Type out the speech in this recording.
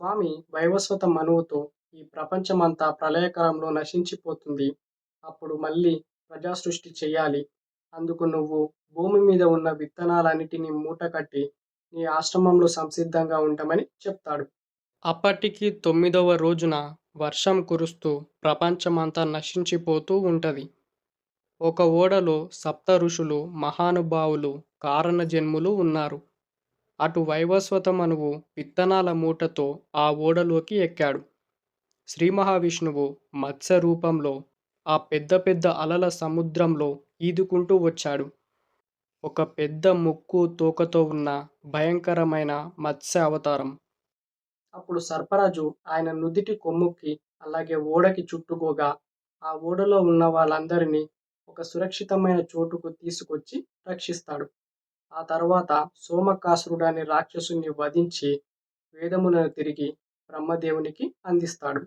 స్వామి వైవస్వత మనువుతో ఈ ప్రపంచమంతా ప్రళయకాలంలో నశించిపోతుంది. అప్పుడు మళ్ళీ ప్రజాసృష్టి చెయ్యాలి. అందుకు నువ్వు భూమి మీద ఉన్న విత్తనాలన్నిటినీ మూటకట్టి నీ ఆశ్రమంలో సంసిద్ధంగా ఉండమని చెప్తాడు. అప్పటికి 9వ రోజున వర్షం కురుస్తూ ప్రపంచమంతా నశించిపోతూ ఉంటది. ఒక ఓడలో సప్త ఋషులు, మహానుభావులు, కారణజన్ములు ఉన్నారు. అటు వైవస్వత మనువు విత్తనాల మూటతో ఆ ఓడలోకి ఎక్కాడు. శ్రీ మహావిష్ణువు మత్స్య రూపంలో ఆ పెద్ద పెద్ద అలల సముద్రంలో ఈదుకుంటూ వచ్చాడు. ఒక పెద్ద ముక్కు తోకతో ఉన్న భయంకరమైన మత్స్య అవతారం. అప్పుడు సర్పరాజు ఆయన నుదిటి కొమ్ముకి అలాగే ఓడకి చుట్టుకోగా ఆ ఓడలో ఉన్న వాళ్ళందరినీ ఒక సురక్షితమైన చోటుకు తీసుకొచ్చి రక్షిస్తాడు. ఆ తర్వాత సోమకాసురుడనే రాక్షసుని వధించి వేదములను తిరిగి బ్రహ్మదేవునికి అందిస్తాడు.